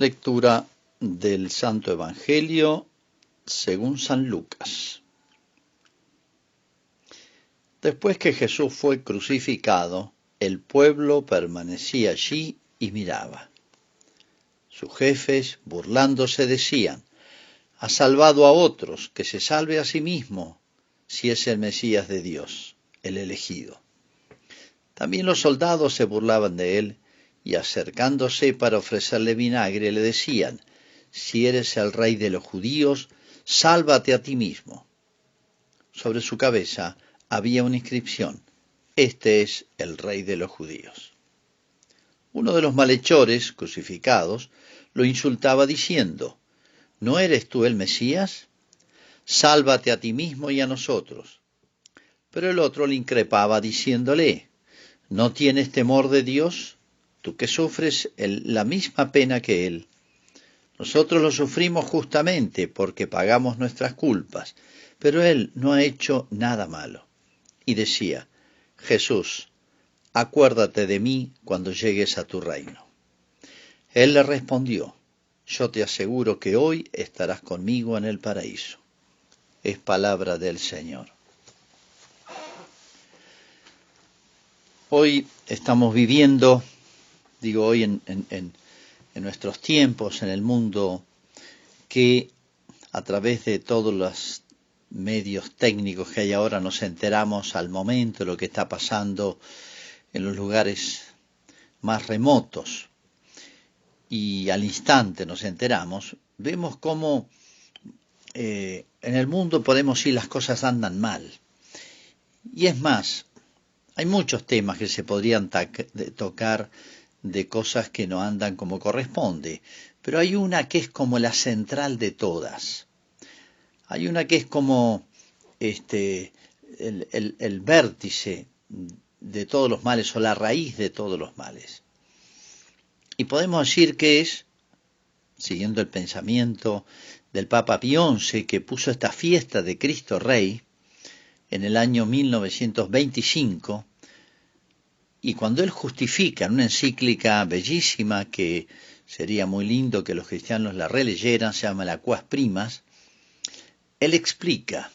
Lectura del Santo Evangelio según San Lucas. Después que Jesús fue crucificado, el pueblo permanecía allí y miraba. Sus jefes, burlándose, decían: «Ha salvado a otros, que se salve a sí mismo, si es el Mesías de Dios, el elegido». También los soldados se burlaban de él, y acercándose para ofrecerle vinagre le decían: «Si eres el rey de los judíos, sálvate a ti mismo». Sobre su cabeza había una inscripción: «Este es el rey de los judíos». Uno de los malhechores, crucificados, lo insultaba diciendo: «¿No eres tú el Mesías? Sálvate a ti mismo y a nosotros». Pero el otro le increpaba diciéndole: «¿No tienes temor de Dios, tú que sufres la misma pena que Él? Nosotros lo sufrimos justamente porque pagamos nuestras culpas, pero Él no ha hecho nada malo». Y decía: «Jesús, acuérdate de mí cuando llegues a tu reino». Él le respondió: «Yo te aseguro que hoy estarás conmigo en el paraíso». Es palabra del Señor. Hoy estamos viviendo, hoy en nuestros tiempos, en el mundo, que a través de todos los medios técnicos que hay ahora nos enteramos al momento de lo que está pasando en los lugares más remotos, y al instante nos enteramos. Vemos cómo en el mundo podemos decir las cosas andan mal. Y es más, hay muchos temas que se podrían tocar de cosas que no andan como corresponde, pero hay una que es como la central de todas. Hay una que es como el vértice de todos los males, o la raíz de todos los males. Y podemos decir que es, siguiendo el pensamiento del Papa Pío XI, que puso esta fiesta de Cristo Rey en el año 1925, y cuando él justifica en una encíclica bellísima, que sería muy lindo que los cristianos la releyeran, se llama la Quas Primas, él explica,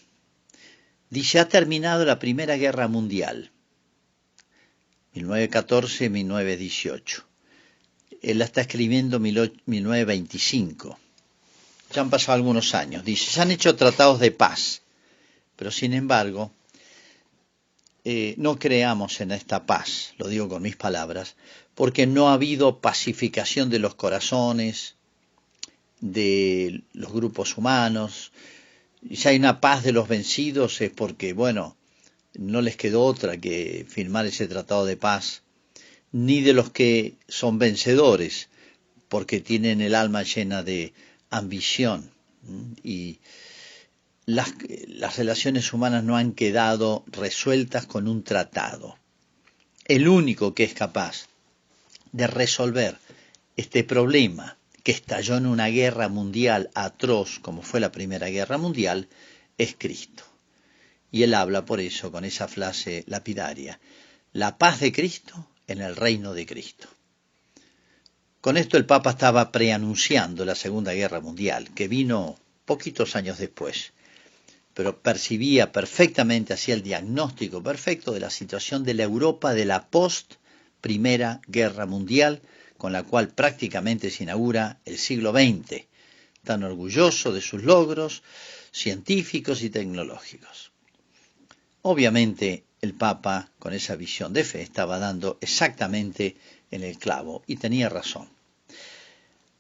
dice: ha terminado la Primera Guerra Mundial, 1914-1918. Él la está escribiendo en 1925. Ya han pasado algunos años. Dice: se han hecho tratados de paz, pero sin embargo, no creamos en esta paz, lo digo con mis palabras, porque no ha habido pacificación de los corazones, de los grupos humanos. Y si hay una paz de los vencidos es porque, bueno, no les quedó otra que firmar ese tratado de paz, ni de los que son vencedores, porque tienen el alma llena de ambición, y las relaciones humanas no han quedado resueltas con un tratado. El único que es capaz de resolver este problema, que estalló en una guerra mundial atroz como fue la Primera Guerra Mundial, es Cristo. Y él habla por eso con esa frase lapidaria: la paz de Cristo en el reino de Cristo. Con esto el Papa estaba preanunciando la Segunda Guerra Mundial, que vino poquitos años después, pero percibía perfectamente, hacía el diagnóstico perfecto de la situación de la Europa de la post-Primera Guerra Mundial, con la cual prácticamente se inaugura el siglo XX, tan orgulloso de sus logros científicos y tecnológicos. Obviamente el Papa, con esa visión de fe, estaba dando exactamente en el clavo, y tenía razón.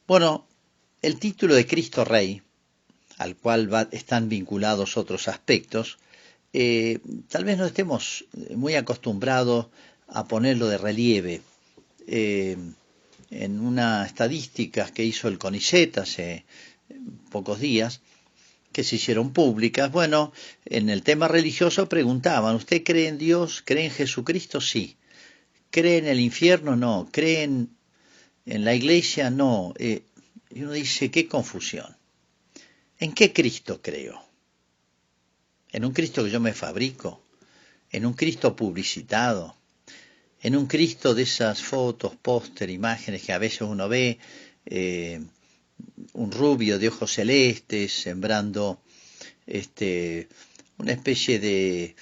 Bueno, el título de Cristo Rey, al cual están vinculados otros aspectos, tal vez no estemos muy acostumbrados a ponerlo de relieve. En una estadística que hizo el CONICET hace pocos días, que se hicieron públicas, bueno, en el tema religioso preguntaban: ¿usted cree en Dios? ¿Cree en Jesucristo? Sí. ¿Cree en el infierno? No. ¿Cree en la iglesia? No. Y uno dice: qué confusión. ¿En qué Cristo creo? ¿En un Cristo que yo me fabrico? ¿En un Cristo publicitado? ¿En un Cristo de esas fotos, póster, imágenes que a veces uno ve un rubio de ojos celestes, sembrando una especie de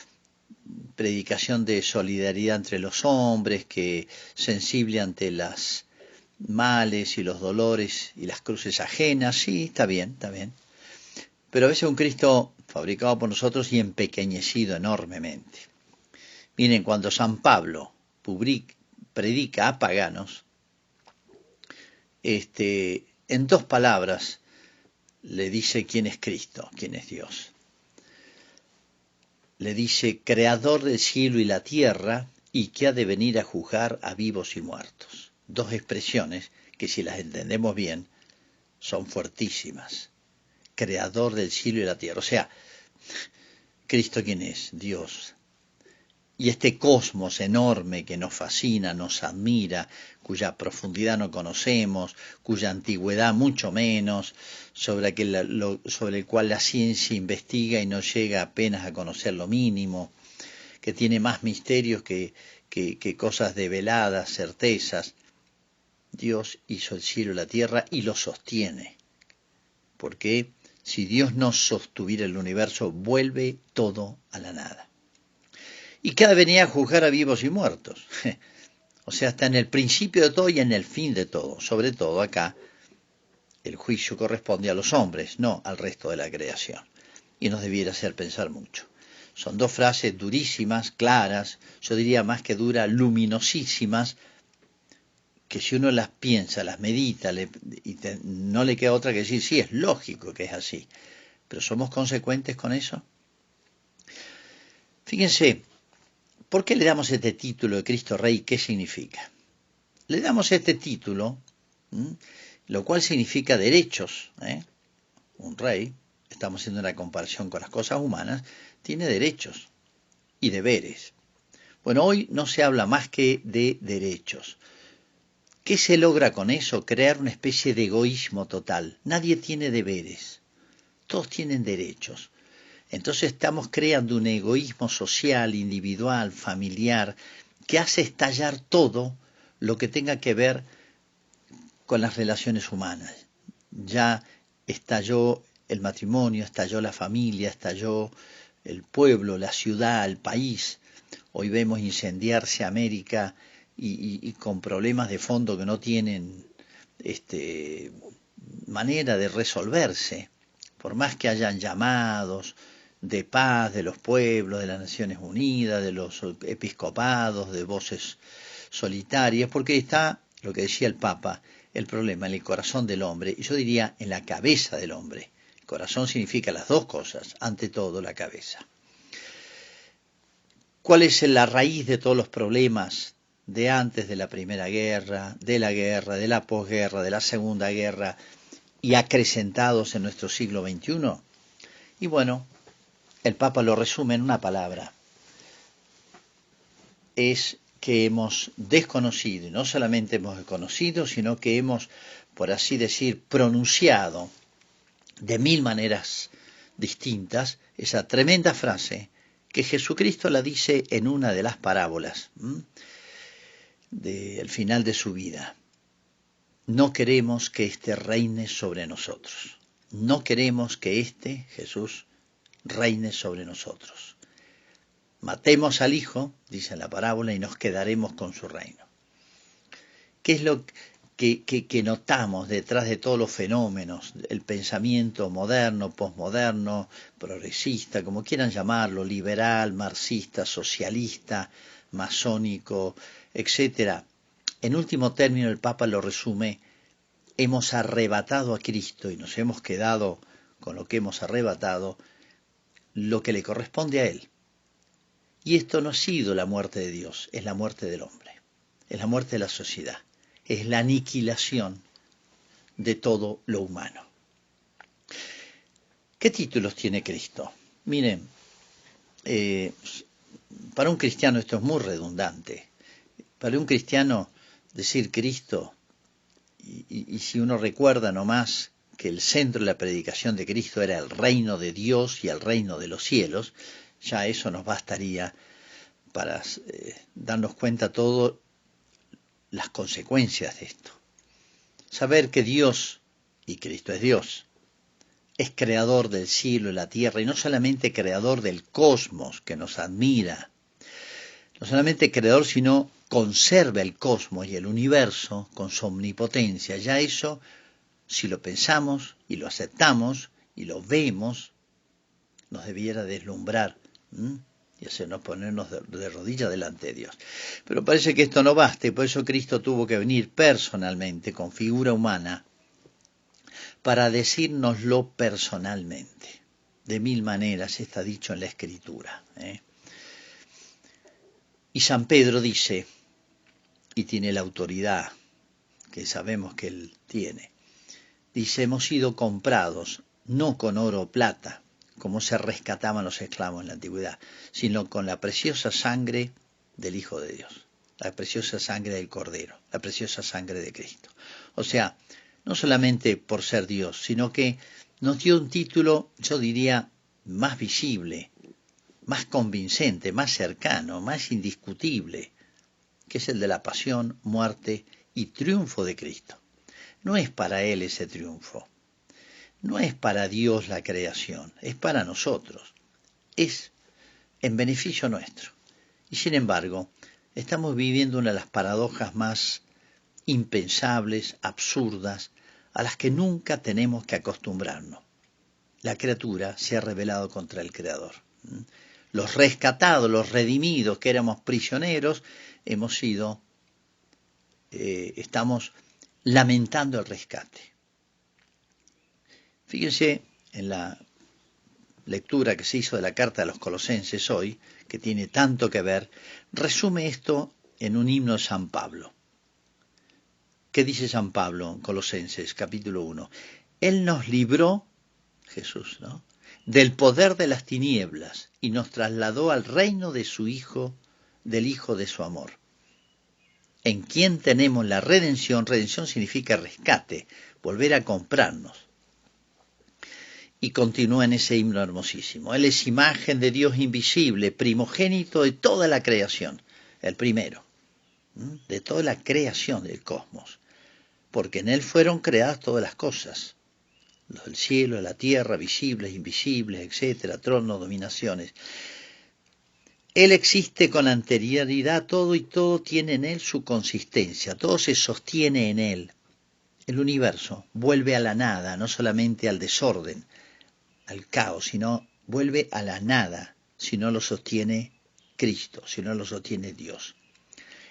predicación de solidaridad entre los hombres, que sensible ante las males y los dolores y las cruces ajenas. Sí, está bien, está bien. Pero a veces un Cristo fabricado por nosotros y empequeñecido enormemente. Miren, cuando San Pablo predica a paganos, en dos palabras le dice quién es Cristo, quién es Dios. Le dice, creador del cielo y la tierra, y que ha de venir a juzgar a vivos y muertos. Dos expresiones que, si las entendemos bien, son fuertísimas. Creador del cielo y la tierra. O sea, ¿Cristo quién es? Dios. Y este cosmos enorme que nos fascina, nos admira, cuya profundidad no conocemos, cuya antigüedad mucho menos, sobre el cual la ciencia investiga y no llega apenas a conocer lo mínimo, que tiene más misterios que cosas develadas, certezas. Dios hizo el cielo y la tierra y lo sostiene. Porque si Dios no sostuviera el universo, vuelve todo a la nada. Y que ha de venir a juzgar a vivos y muertos. O sea, está en el principio de todo y en el fin de todo. Sobre todo acá, el juicio corresponde a los hombres, no al resto de la creación. Y nos debiera hacer pensar mucho. Son dos frases durísimas, claras, yo diría más que duras, luminosísimas, que si uno las piensa, las medita, no le queda otra que decir, sí, es lógico que es así. Pero ¿somos consecuentes con eso? Fíjense, ¿por qué le damos este título de Cristo Rey? ¿Qué significa? Le damos este título, lo cual significa derechos. Un rey, estamos haciendo una comparación con las cosas humanas, tiene derechos y deberes. Bueno, hoy no se habla más que de derechos. ¿Qué se logra con eso? Crear una especie de egoísmo total. Nadie tiene deberes, todos tienen derechos. Entonces estamos creando un egoísmo social, individual, familiar, que hace estallar todo lo que tenga que ver con las relaciones humanas. Ya estalló el matrimonio, estalló la familia, estalló el pueblo, la ciudad, el país. Hoy vemos incendiarse América y con problemas de fondo que no tienen manera de resolverse, por más que hayan llamados de paz de los pueblos, de las Naciones Unidas, de los episcopados, de voces solitarias, porque está, lo que decía el Papa, el problema en el corazón del hombre, y yo diría en la cabeza del hombre. El corazón significa las dos cosas, ante todo la cabeza. ¿Cuál es la raíz de todos los problemas de antes de la Primera Guerra, de la posguerra, de la Segunda Guerra y acrecentados en nuestro siglo XXI? Y bueno, el Papa lo resume en una palabra. Es que hemos desconocido, y no solamente hemos desconocido, sino que hemos, por así decir, pronunciado de mil maneras distintas esa tremenda frase que Jesucristo la dice en una de las parábolas del final de su vida. No queremos que éste reine sobre nosotros. No queremos que éste, Jesús, reine sobre nosotros. Matemos al Hijo, dice la parábola, y nos quedaremos con su reino. ¿Qué es lo que notamos detrás de todos los fenómenos? El pensamiento moderno, posmoderno, progresista, como quieran llamarlo, liberal, marxista, socialista, masónico, etc. En último término, el Papa lo resume: hemos arrebatado a Cristo y nos hemos quedado con lo que hemos arrebatado, lo que le corresponde a Él. Y esto no ha sido la muerte de Dios, es la muerte del hombre, es la muerte de la sociedad, es la aniquilación de todo lo humano. ¿Qué títulos tiene Cristo? Miren, para un cristiano esto es muy redundante. Para un cristiano decir Cristo, y si uno recuerda nomás que el centro de la predicación de Cristo era el reino de Dios y el reino de los cielos, ya eso nos bastaría para darnos cuenta todas las consecuencias de esto. Saber que Dios y Cristo es Dios. Es creador del cielo y la tierra, y no solamente creador del cosmos que nos admira, no solamente creador, sino conserva el cosmos y el universo con su omnipotencia. Ya eso, si lo pensamos y lo aceptamos y lo vemos, nos debiera deslumbrar y hacernos ponernos de rodillas delante de Dios. Pero parece que esto no basta, y por eso Cristo tuvo que venir personalmente, con figura humana, para decírnoslo personalmente. De mil maneras está dicho en la Escritura. Y San Pedro dice, y tiene la autoridad que sabemos que él tiene, dice, hemos sido comprados no con oro o plata, como se rescataban los esclavos en la antigüedad, sino con la preciosa sangre del Hijo de Dios, la preciosa sangre del Cordero, la preciosa sangre de Cristo. O sea, no solamente por ser Dios, sino que nos dio un título, yo diría, más visible, más convincente, más cercano, más indiscutible, que es el de la pasión, muerte y triunfo de Cristo. No es para Él ese triunfo, no es para Dios la creación, es para nosotros, es en beneficio nuestro. Y sin embargo, estamos viviendo una de las paradojas más impensables, absurdas, a las que nunca tenemos que acostumbrarnos. La criatura se ha rebelado contra el Creador. Los rescatados, los redimidos, que éramos prisioneros, estamos lamentando el rescate. Fíjense en la lectura que se hizo de la carta de los Colosenses hoy, que tiene tanto que ver, resume esto en un himno de San Pablo. ¿Qué dice San Pablo en Colosenses capítulo 1? Él nos libró, Jesús, ¿no?, del poder de las tinieblas y nos trasladó al reino de su Hijo, del Hijo de su amor, en quien tenemos la redención. Redención significa rescate, volver a comprarnos. Y continúa en ese himno hermosísimo. Él es imagen de Dios invisible, primogénito de toda la creación, el primero, de toda la creación del cosmos, porque en Él fueron creadas todas las cosas, los del cielo, de la tierra, visibles, invisibles, etcétera, tronos, dominaciones. Él existe con anterioridad a todo y todo tiene en Él su consistencia, todo se sostiene en Él. El universo vuelve a la nada, no solamente al desorden, al caos, sino vuelve a la nada si no lo sostiene Cristo, si no lo sostiene Dios.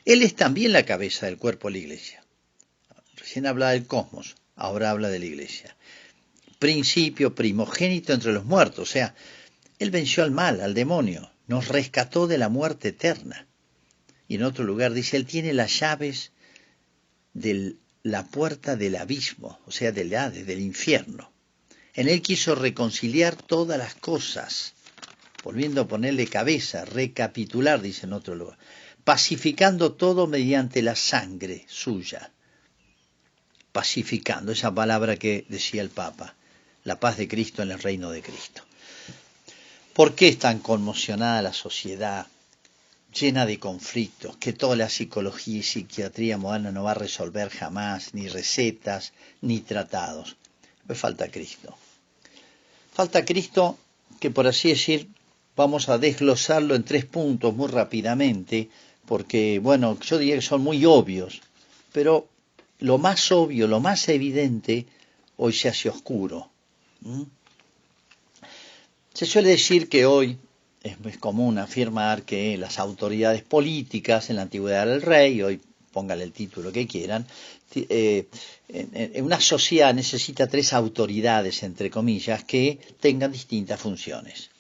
Él es también la cabeza del cuerpo de la iglesia. Recién hablaba del cosmos, ahora habla de la iglesia. Principio, primogénito entre los muertos, o sea, Él venció al mal, al demonio, nos rescató de la muerte eterna. Y en otro lugar dice, Él tiene las llaves de la puerta del abismo, o sea, del Hades, del infierno. En Él quiso reconciliar todas las cosas, volviendo a ponerle cabeza, recapitular, dice en otro lugar, pacificando todo mediante la sangre suya. Pacificando, esa palabra que decía el Papa, la paz de Cristo en el reino de Cristo. ¿Por qué es tan conmocionada la sociedad, llena de conflictos, que toda la psicología y psiquiatría moderna no va a resolver jamás, ni recetas, ni tratados? Pues falta Cristo. Falta Cristo, que por así decir, vamos a desglosarlo en 3 puntos muy rápidamente, porque, bueno, yo diría que son muy obvios, pero lo más obvio, lo más evidente, hoy se hace oscuro. Se suele decir que hoy es muy afirmar que las autoridades políticas, en la antigüedad era el rey, hoy póngale el título que quieran, una sociedad necesita 3 autoridades, entre comillas, que tengan distintas funciones: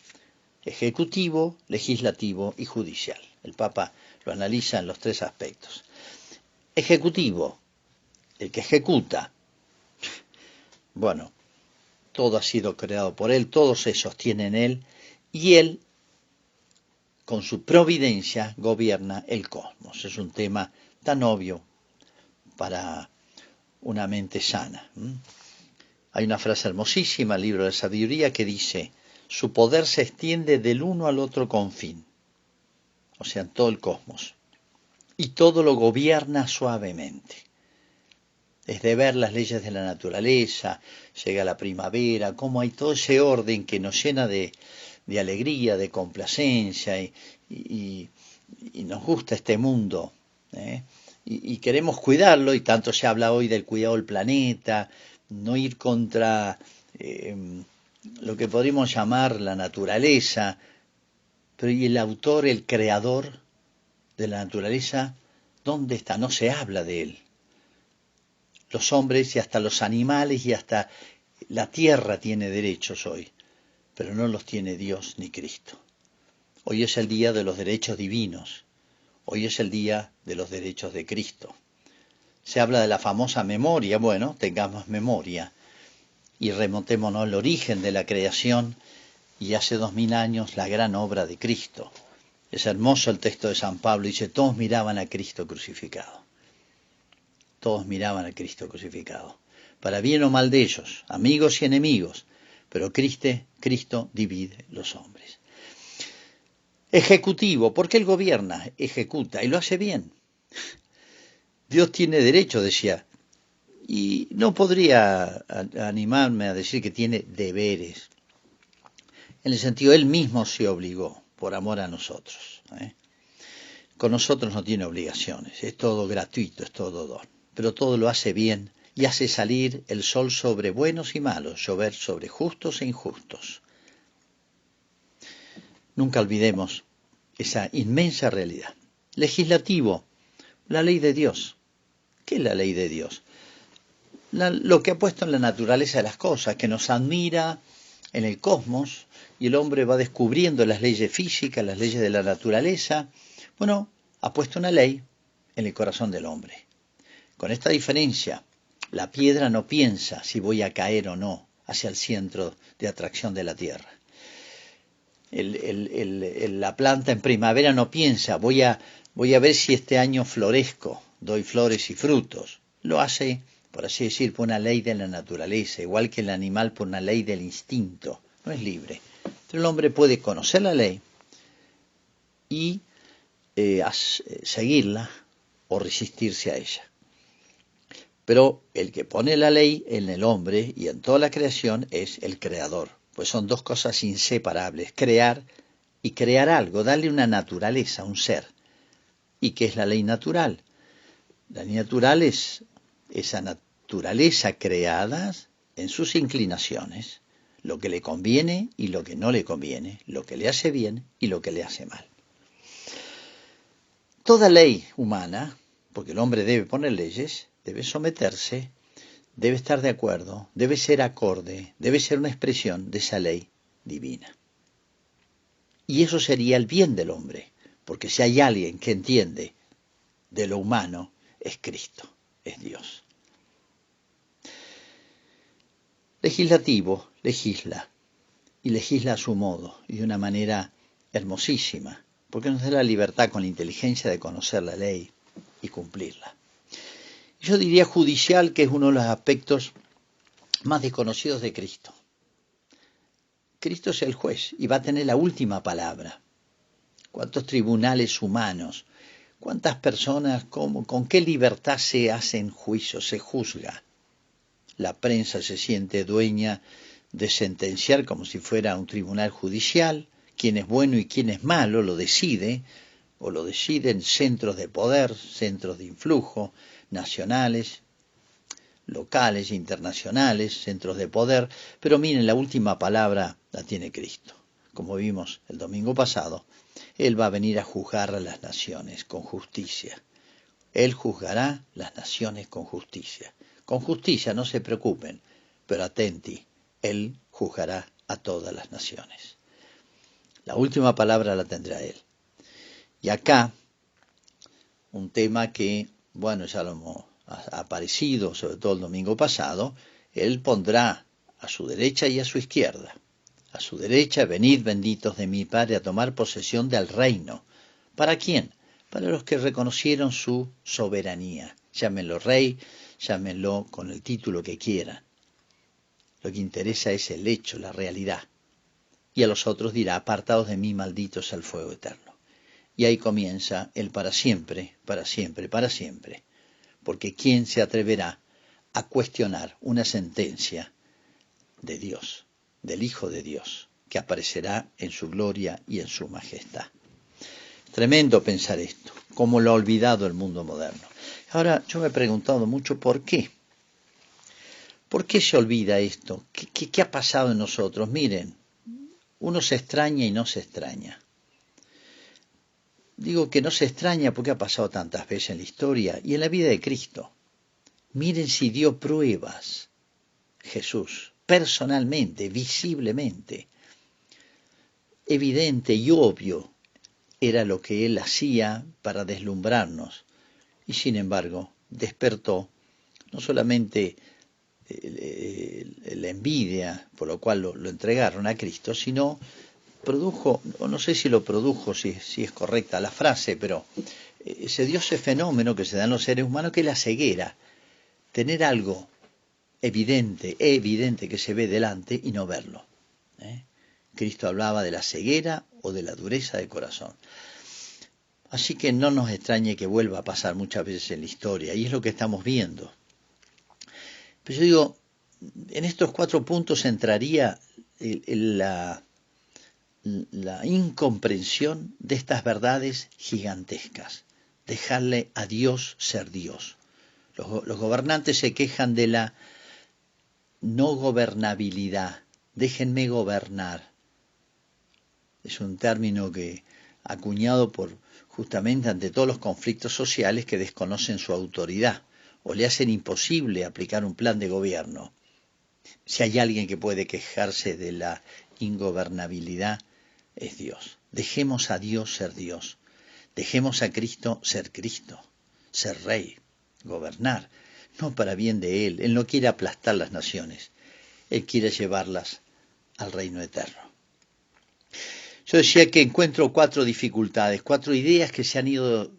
ejecutivo, legislativo y judicial. El Papa lo analiza en los 3 aspectos. Ejecutivo, el que ejecuta. Bueno, todo ha sido creado por Él, todo se sostiene en Él, y Él, con su providencia, gobierna el cosmos. Es un tema tan obvio para una mente sana. Hay una frase hermosísima, el libro de sabiduría, que dice, su poder se extiende del uno al otro confín, o sea, en todo el cosmos, y todo lo gobierna suavemente. es de ver las leyes de la naturaleza, llega la primavera, cómo hay todo ese orden que nos llena de alegría, de complacencia y, y nos gusta este mundo, ¿eh? Y queremos cuidarlo, y tanto se habla hoy del cuidado del planeta, no ir contra lo que podríamos llamar la naturaleza, pero ¿y el autor, el creador de la naturaleza, dónde está? No se habla de él. Los hombres y hasta los animales y hasta la tierra tiene derechos hoy, pero no los tiene Dios ni Cristo. Hoy es el día de los derechos divinos. Hoy es el día de los derechos de Cristo. Se habla de la famosa memoria. Bueno, tengamos memoria y remontémonos al origen de la creación y hace 2000 años la gran obra de Cristo. Es hermoso el texto de San Pablo, dice, todos miraban a Cristo crucificado. Todos miraban a Cristo crucificado. Para bien o mal de ellos, amigos y enemigos, pero Cristo divide los hombres. Ejecutivo, porque Él gobierna, ejecuta y lo hace bien. Dios tiene derecho, decía, y no podría animarme a decir que tiene deberes. En el sentido, Él mismo se obligó por amor a nosotros. Con nosotros no tiene obligaciones, es todo gratuito, es todo don, pero todo lo hace bien y hace salir el sol sobre buenos y malos, llover sobre justos e injustos. Nunca olvidemos esa inmensa realidad. Legislativo, la ley de Dios. ¿Qué es la ley de Dios? Lo que ha puesto en la naturaleza de las cosas, que nos admira en el cosmos, y el hombre va descubriendo las leyes físicas, las leyes de la naturaleza. Bueno, ha puesto una ley en el corazón del hombre. Con esta diferencia, la piedra no piensa si voy a caer o no hacia el centro de atracción de la tierra. La planta en primavera no piensa, voy a ver si este año florezco, doy flores y frutos. Lo hace, por así decir, por una ley de la naturaleza, igual que el animal por una ley del instinto. No es libre. Pero el hombre puede conocer la ley y seguirla o resistirse a ella. Pero el que pone la ley en el hombre y en toda la creación es el creador. Pues son dos cosas inseparables, crear y crear algo, darle una naturaleza, un ser. ¿Y qué es la ley natural? La ley natural es esa naturaleza creada en sus inclinaciones, lo que le conviene y lo que no le conviene, lo que le hace bien y lo que le hace mal. Toda ley humana, porque el hombre debe poner leyes, debe someterse, debe estar de acuerdo, debe ser acorde, debe ser una expresión de esa ley divina. Y eso sería el bien del hombre, porque si hay alguien que entiende de lo humano, es Cristo, es Dios. Legislativo, legisla, y legisla a su modo, y de una manera hermosísima, porque nos da la libertad con la inteligencia de conocer la ley y cumplirla. Yo diría judicial, que es uno de los aspectos más desconocidos de Cristo. Cristo es el juez y va a tener la última palabra. ¿Cuántos tribunales humanos? ¿Cuántas personas? ¿Con qué libertad se hacen juicios, se juzga? La prensa se siente dueña de sentenciar como si fuera un tribunal judicial. Quién es bueno y quién es malo lo decide, o lo deciden centros de poder, centros de influjo, nacionales, locales, internacionales, centros de poder, pero miren, la última palabra la tiene Cristo. Como vimos el domingo pasado, Él va a venir a juzgar a las naciones con justicia. Él juzgará las naciones con justicia. Con justicia, no se preocupen, pero atenti, Él juzgará a todas las naciones. La última palabra la tendrá Él. Y acá, un tema que, bueno, ya lo hemos aparecido, sobre todo el domingo pasado, Él pondrá a su derecha y a su izquierda. A su derecha, venid benditos de mi Padre a tomar posesión del reino. ¿Para quién? Para los que reconocieron su soberanía. Llámenlo rey, llámenlo con el título que quieran. Lo que interesa es el hecho, la realidad. Y a los otros dirá, apartados de mí, malditos al fuego eterno. Y ahí comienza el para siempre, para siempre, para siempre. Porque ¿quién se atreverá a cuestionar una sentencia de Dios, del Hijo de Dios, que aparecerá en su gloria y en su majestad. Tremendo pensar esto, cómo lo ha olvidado el mundo moderno. Ahora, yo me he preguntado mucho por qué. ¿Por qué se olvida esto? ¿Qué ha pasado en nosotros? Miren, uno se extraña y no se extraña. Digo que no se extraña porque ha pasado tantas veces en la historia y en la vida de Cristo. Miren si dio pruebas Jesús, personalmente, visiblemente. Evidente y obvio era lo que él hacía para deslumbrarnos. Y sin embargo, despertó no solamente la envidia, por lo cual lo entregaron a Cristo, sino produjo, o no sé si lo produjo, si es correcta la frase, pero se dio ese fenómeno que se da en los seres humanos, que es la ceguera. Tener algo evidente que se ve delante y no verlo. Cristo hablaba de la ceguera o de la dureza de corazón. Así que no nos extrañe que vuelva a pasar muchas veces en la historia, y es lo que estamos viendo. Pero yo digo, en estos 4 puntos entraría la incomprensión de estas verdades gigantescas. Dejarle a Dios ser Dios. Los gobernantes se quejan de la no gobernabilidad. Déjenme gobernar. Es un término que acuñado por justamente ante todos los conflictos sociales que desconocen su autoridad o le hacen imposible aplicar un plan de gobierno. Si hay alguien que puede quejarse de la ingobernabilidad, es Dios. Dejemos a Dios ser Dios. Dejemos a Cristo, ser Rey, gobernar, no para bien de Él. Él no quiere aplastar las naciones, Él quiere llevarlas al reino eterno. Yo decía que encuentro 4 dificultades, 4 ideas que se han ido,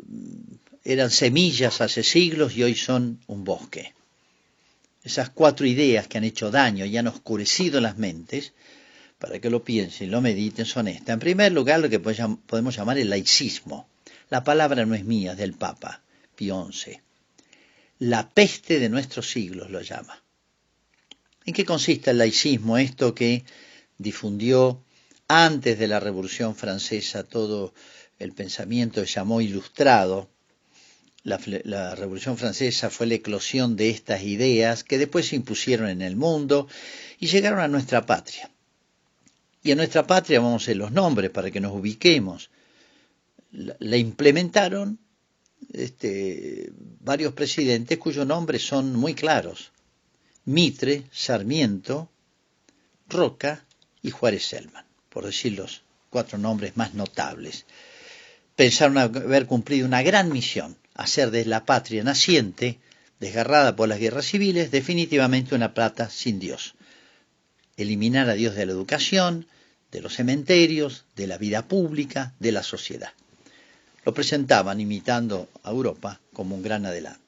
eran semillas hace siglos y hoy son un bosque. Esas 4 ideas que han hecho daño y han oscurecido las mentes, para que lo piensen, lo mediten, son estas. En primer lugar, lo que podemos llamar el laicismo. La palabra no es mía, es del Papa Pío XI. La peste de nuestros siglos lo llama. ¿En qué consiste el laicismo? Esto que difundió antes de la Revolución Francesa todo el pensamiento que llamó ilustrado. La Revolución Francesa fue la eclosión de estas ideas que después se impusieron en el mundo y llegaron a nuestra patria. Y en nuestra patria vamos a ver los nombres para que nos ubiquemos. La implementaron varios presidentes cuyos nombres son muy claros. Mitre, Sarmiento, Roca y Juárez Celman, por decir los 4 nombres más notables. Pensaron haber cumplido una gran misión, hacer de la patria naciente, desgarrada por las guerras civiles, definitivamente una patria sin Dios. Eliminar a Dios de la educación, de los cementerios, de la vida pública, de la sociedad. Lo presentaban imitando a Europa como un gran adelanto.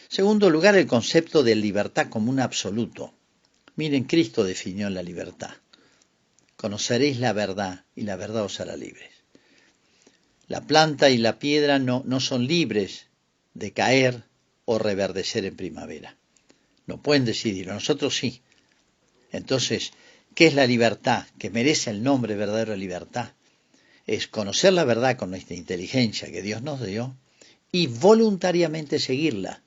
Segundo lugar, el concepto de libertad como un absoluto. Miren, Cristo definió la libertad. Conoceréis la verdad y la verdad os hará libres. La planta y la piedra no son libres de caer o reverdecer en primavera. No pueden decidirlo, nosotros sí. Entonces, ¿qué es la libertad? Que merece el nombre verdadero de libertad. Es conocer la verdad con nuestra inteligencia que Dios nos dio y voluntariamente seguirla,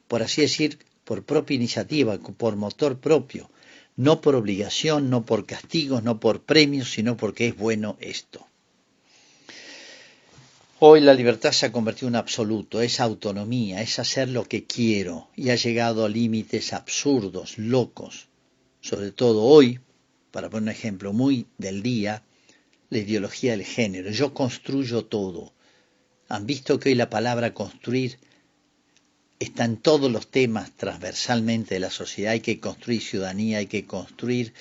por así decir, por propia iniciativa, por motor propio, no por obligación, no por castigos, no por premios, sino porque es bueno esto. Hoy la libertad se ha convertido en absoluto, es autonomía, es hacer lo que quiero y ha llegado a límites absurdos, locos. Sobre todo hoy, para poner un ejemplo muy del día, la ideología del género. Yo construyo todo. Han visto que hoy la palabra construir está en todos los temas transversalmente de la sociedad. Hay que construir ciudadanía, hay que construir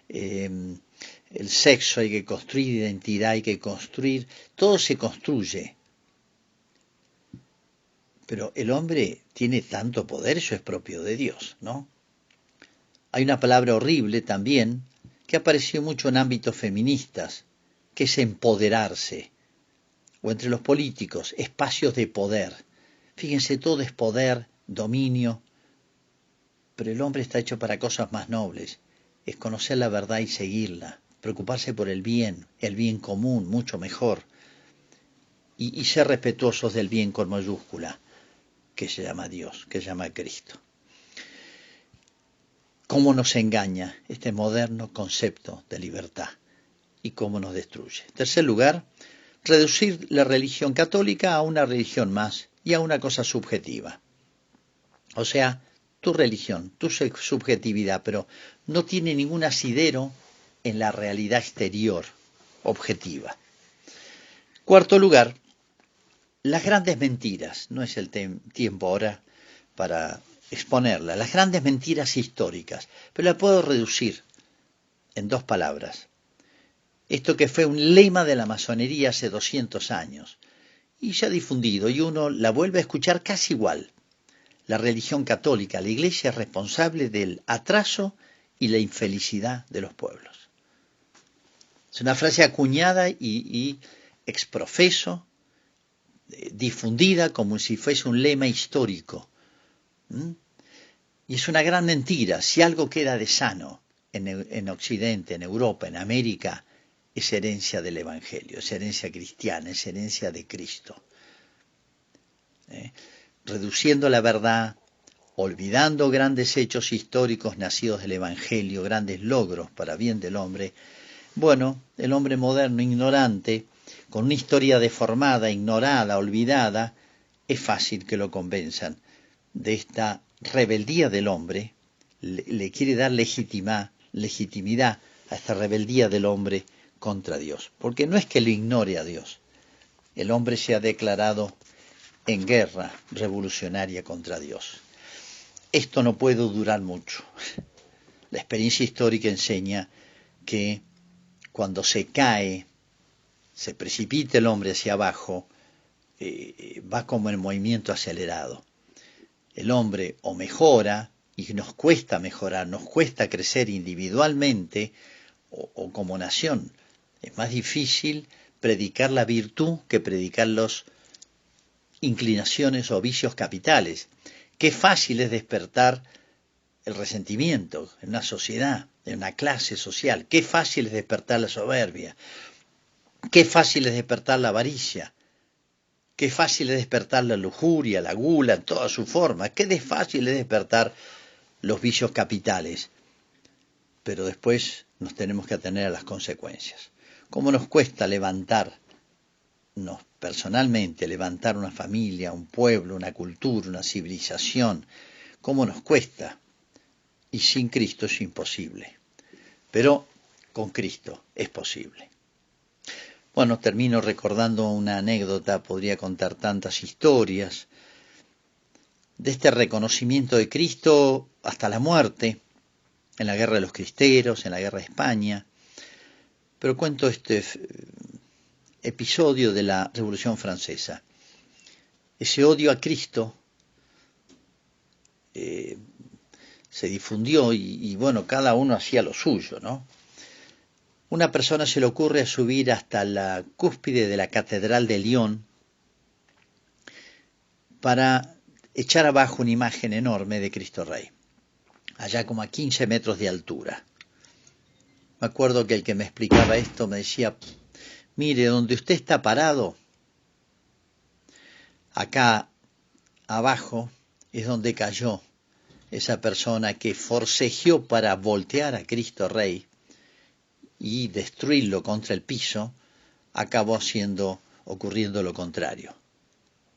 el sexo, hay que construir identidad, hay que construir. Todo se construye. Pero el hombre tiene tanto poder, eso es propio de Dios, ¿no? Hay una palabra horrible también que apareció mucho en ámbitos feministas, que es empoderarse, o entre los políticos, espacios de poder. Fíjense, todo es poder, dominio. pero el hombre está hecho para cosas más nobles. Es conocer la verdad y seguirla, preocuparse por el bien común, mucho mejor, y ser respetuosos del bien con mayúscula, que se llama Dios, que se llama Cristo. ¿Cómo nos engaña este moderno concepto de libertad? ¿Y cómo nos destruye? En tercer lugar, reducir la religión católica a una religión más y a una cosa subjetiva. O sea, tu religión, tu subjetividad, pero no tiene ningún asidero en la realidad exterior, objetiva. Cuarto lugar, las grandes mentiras. No es el tiempo ahora para exponerlas. Las grandes mentiras históricas. Pero la puedo reducir en 2 palabras. Esto que fue un lema de la masonería hace 200 años. Y se ha difundido y uno la vuelve a escuchar casi igual. La religión católica, la Iglesia es responsable del atraso y la infelicidad de los pueblos. Es una frase acuñada y exprofeso, difundida como si fuese un lema histórico. Y es una gran mentira. Si algo queda de sano en Occidente, en Europa, en América, es herencia del Evangelio, es herencia cristiana, es herencia de Cristo. Reduciendo la verdad, olvidando grandes hechos históricos nacidos del Evangelio, grandes logros para bien del hombre, bueno, el hombre moderno, ignorante, con una historia deformada, ignorada, olvidada, es fácil que lo convenzan de esta rebeldía del hombre, le quiere dar legitimidad a esta rebeldía del hombre contra Dios, porque no es que lo ignore a Dios, el hombre se ha declarado en guerra revolucionaria contra Dios. Esto no puede durar mucho. La experiencia histórica enseña que cuando se cae, se precipita el hombre hacia abajo, va como en movimiento acelerado. El hombre o mejora, y nos cuesta mejorar, nos cuesta crecer individualmente o como nación. Es más difícil predicar la virtud que predicar las inclinaciones o vicios capitales. Qué fácil es despertar el resentimiento en una sociedad, en una clase social. Qué fácil es despertar la soberbia. Qué fácil es despertar la avaricia. Qué fácil es despertar la lujuria, la gula en toda su forma. Qué fácil es despertar los vicios capitales. Pero después nos tenemos que atener a las consecuencias. ¿Cómo nos cuesta levantarnos personalmente, levantar una familia, un pueblo, una cultura, una civilización? ¿Cómo nos cuesta? Y sin Cristo es imposible. Pero con Cristo es posible. Bueno, termino recordando una anécdota, podría contar tantas historias, de este reconocimiento de Cristo hasta la muerte, en la guerra de los cristeros, en la guerra de España. Pero cuento este episodio de la Revolución Francesa. Ese odio a Cristo se difundió y bueno, cada uno hacía lo suyo, ¿no? Una persona se le ocurre subir hasta la cúspide de la Catedral de Lyon para echar abajo una imagen enorme de Cristo Rey, allá como a 15 metros de altura. Me acuerdo que el que me explicaba esto me decía, mire, donde usted está parado, acá abajo es donde cayó esa persona que forcejeó para voltear a Cristo Rey y destruirlo contra el piso, acabó ocurriendo lo contrario.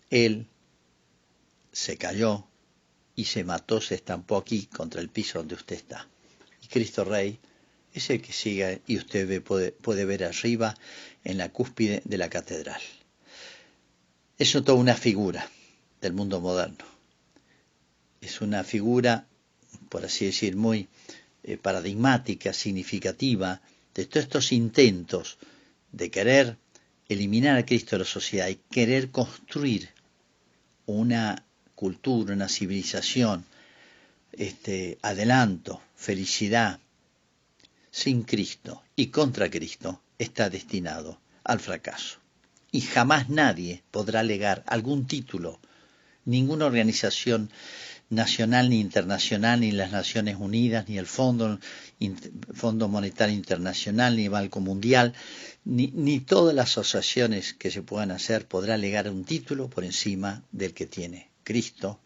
Él se cayó y se mató, se estampó aquí contra el piso donde usted está. Y Cristo Rey es el que sigue y usted puede ver arriba en la cúspide de la catedral. Es toda una figura del mundo moderno. Es una figura, por así decir, muy paradigmática, significativa, de todos estos intentos de querer eliminar a Cristo de la sociedad y querer construir una cultura, una civilización, adelanto, felicidad, sin Cristo y contra Cristo, está destinado al fracaso. Y jamás nadie podrá alegar algún título, ninguna organización nacional ni internacional, ni las Naciones Unidas, ni el Fondo Monetario Internacional, ni el Banco Mundial, ni todas las asociaciones que se puedan hacer podrá alegar un título por encima del que tiene Cristo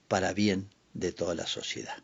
para bien de toda la sociedad.